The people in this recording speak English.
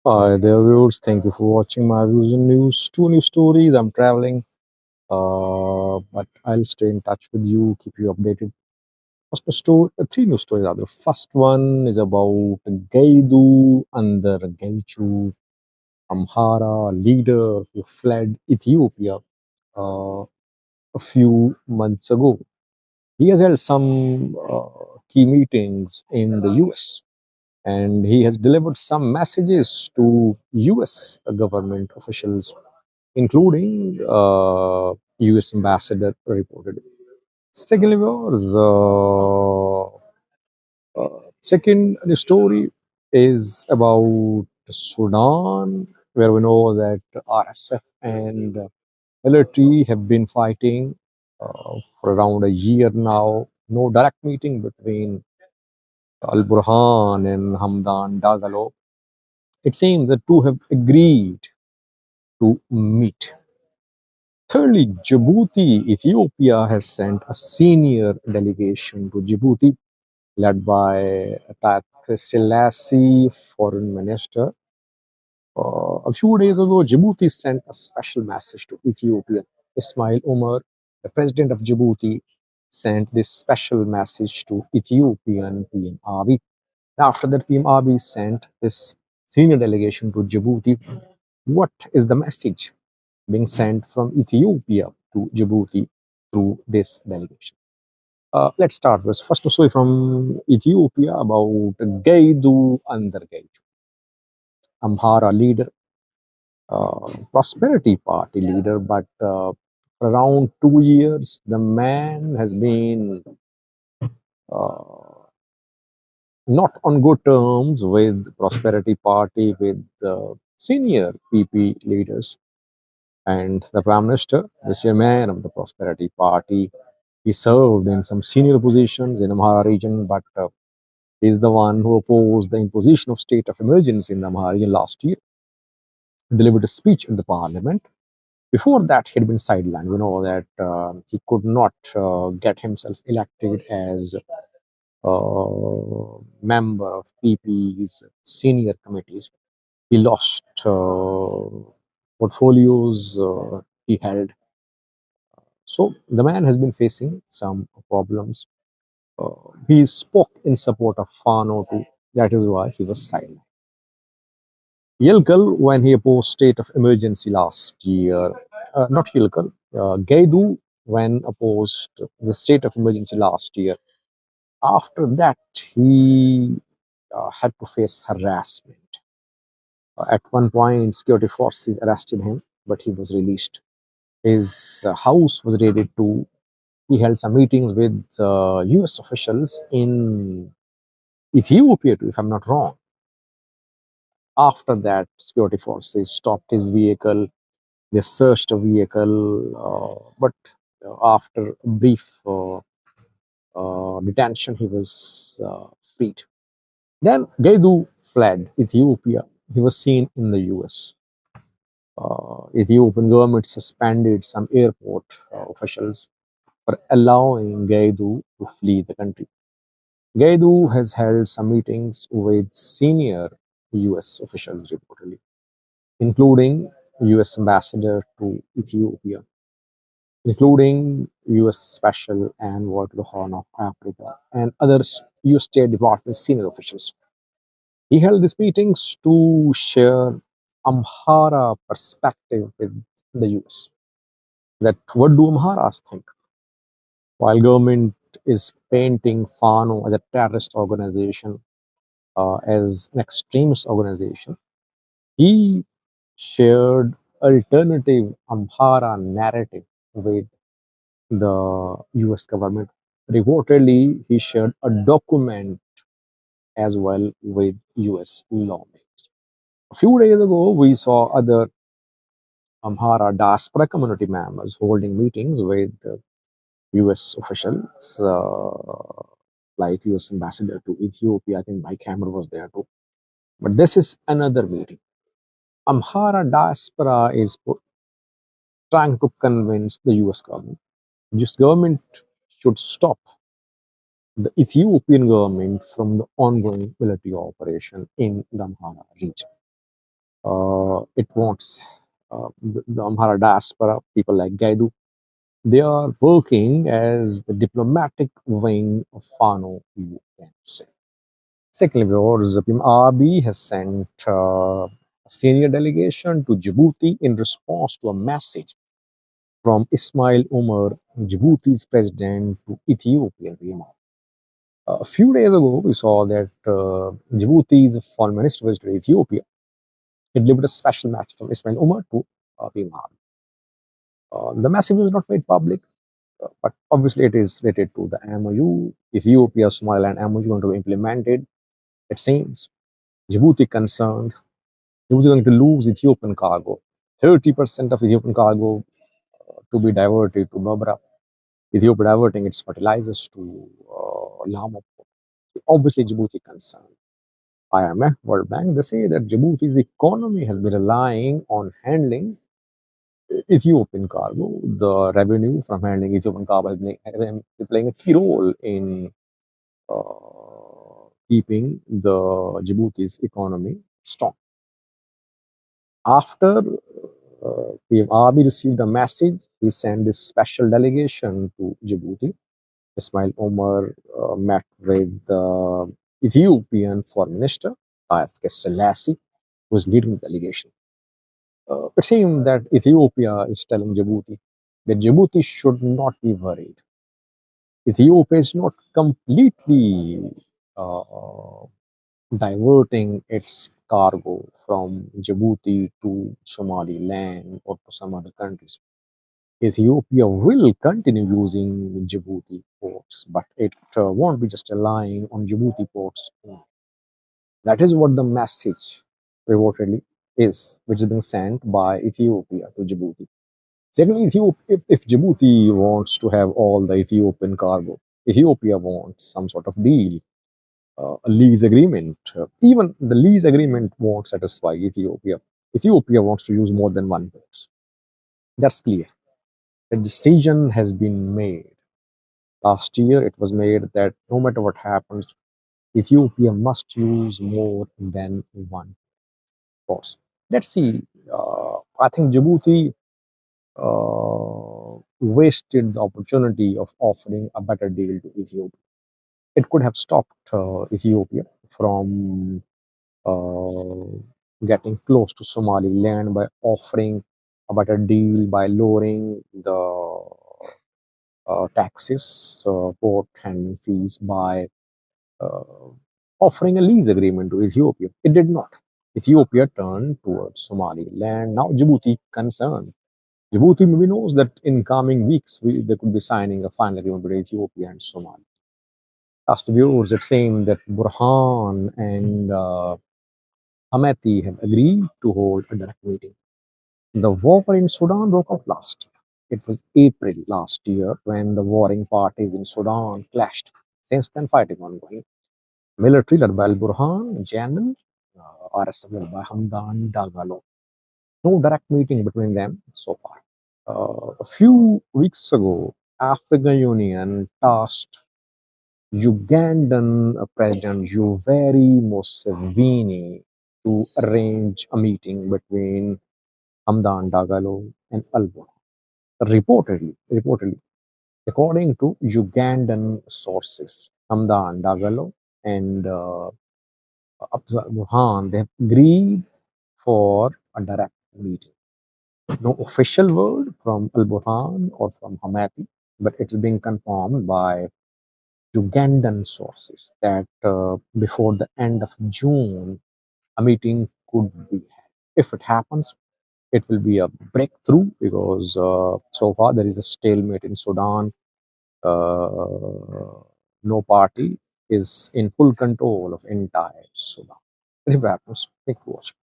Hi there, viewers. Thank you for watching my views and news. Two new stories. I'm traveling, but I'll stay in touch with you, keep you updated. Three new stories. The first one is about Gedu Andargachew Amhara leader who fled Ethiopia uh, a few months ago. He has held some key meetings in the US and he has delivered some messages to US government officials, including US ambassador reported. Secondly, was second story is about Sudan, where we know that RSF and military have been fighting for around a year now. No direct meeting between Al Burhan and Hamdan Dagalo. It seems the two have agreed to meet. Thirdly, Djibouti, Ethiopia has sent a senior delegation to Djibouti, led by Tat Selassie, foreign minister. A few days ago, Djibouti sent a special message to Ethiopia. Ismail Omar, the president of Djibouti, sent this special message to Ethiopian PM Abiy. After that, PM Abiy sent this senior delegation to Djibouti. What is the message being sent from Ethiopia to Djibouti through this delegation? Let's start with first story from Ethiopia about Gedu Andargachew Amhara leader, Prosperity Party leader, but around 2 years, the man has been uh, not on good terms with Prosperity Party, with senior PP leaders and the Prime Minister, the chairman of the Prosperity Party. He served in some senior positions in Amhara region, but he's the one who opposed the imposition of state of emergency in the Amhara region last year. He delivered a speech in the parliament. Before that, he had been sidelined. We know that he could not get himself elected as member of PP's senior committees. He lost portfolios he held. So the man has been facing some problems. He spoke in support of Fano too. That is why he was silent. Yilkal, when he opposed state of emergency last year, not Yilkal, Gedu, when opposed the state of emergency last year. After that, he had to face harassment. At one point, security forces arrested him, but he was released. His house was raided too. He held some meetings with US officials in Ethiopia too, if I'm not wrong. After that, security forces stopped his vehicle. They searched a vehicle, but after a brief detention, he was freed. Then Gedu fled Ethiopia. He was seen in the US. Ethiopian government suspended some airport officials for allowing Gedu to flee the country. Gedu has held some meetings with senior US officials reportedly, including US ambassador to Ethiopia, including US Special Envoy to the Horn of Africa and other US State Department senior officials. He held these meetings to share Amhara perspective with the US. That what do Amharas think? While government is painting Fano as a terrorist organization, as an extremist organization, he shared alternative Amhara narrative with the US government. Reportedly, he shared a document as well with US lawmakers. A few days ago, we saw other Amhara diaspora community members holding meetings with US officials, like US ambassador to Ethiopia. I think my camera was there too. But this is another meeting. Amhara diaspora is trying to convince the US government. US government should stop the Ethiopian government from the ongoing military operation in the Amhara region. It wants the Amhara diaspora, people like Gedu. They are working as the diplomatic wing of Fano, you can say. Secondly, viewers, Pim Abiy has sent a senior delegation to Djibouti in response to a message from Ismail Omar, Djibouti's president, to Ethiopian Riyadh. A few days ago, we saw that Djibouti's foreign minister visited Ethiopia. He delivered a special message from Ismail Omar to Pim Abiy. The message was not made public, but obviously it is related to the MOU. Ethiopia, Somaliland MOU going to be implemented. It seems Djibouti concerned. Djibouti going to lose Ethiopian cargo. 30% of Ethiopian cargo to be diverted to Berbera. Ethiopia diverting its fertilizers to Lamo. Obviously, Djibouti concerned. IMF, World Bank, they say that Djibouti's economy has been relying on handling Ethiopian cargo. The revenue from handling Ethiopian cargo has been playing a key role in keeping the Djibouti's economy strong. After PM Abiy received a message, he sent this special delegation to Djibouti. Ismail Omar met with the Ethiopian Foreign Minister, Haile Selassie, who was leading the delegation. It seems that Ethiopia is telling Djibouti that Djibouti should not be worried. Ethiopia is not completely uh, diverting its cargo from Djibouti to Somaliland or to some other countries. Ethiopia will continue using Djibouti ports, but it won't be just relying on Djibouti ports only. That is what the message reportedly is, which is being sent by Ethiopia to Djibouti. Secondly, if Djibouti wants to have all the Ethiopian cargo, Ethiopia wants some sort of deal, a lease agreement. Even the lease agreement won't satisfy Ethiopia. Ethiopia wants to use more than one port. That's clear. The decision has been made. Last year, it was made that no matter what happens, Ethiopia must use more than one port. Let's see. I think Djibouti wasted the opportunity of offering a better deal to Ethiopia. It could have stopped Ethiopia from getting close to Somaliland by offering a better deal by lowering the taxes, port handling fees, by uh, offering a lease agreement to Ethiopia. It did not. Ethiopia turned towards Somaliland. Now Djibouti concerned. Djibouti maybe knows that in coming weeks they could be signing a final agreement between Ethiopia and Somalia. Last viewers, it seemed that Burhan and Hamati have agreed to hold a direct meeting. The war in Sudan broke out last year. It was April last year when the warring parties in Sudan clashed. Since then, fighting ongoing. Military led by Al Burhan, General, RSF led by Hamdan Dagalo. No direct meeting between them so far. A few weeks ago, African Union tasked Ugandan President Yoweri Museveni to arrange a meeting between Hamdan Dagalo and Al-Burhan. Reportedly, according to Ugandan sources, Hamdan Dagalo and Abdul Burhan, they have agreed for a direct meeting. No official word from Al Burhan or from Hamati, but it's being confirmed by Ugandan sources that before the end of June, a meeting could be had. If it happens, it will be a breakthrough because so far there is a stalemate in Sudan. No party is in full control of entire Sudan. If it happens, thank you for watching.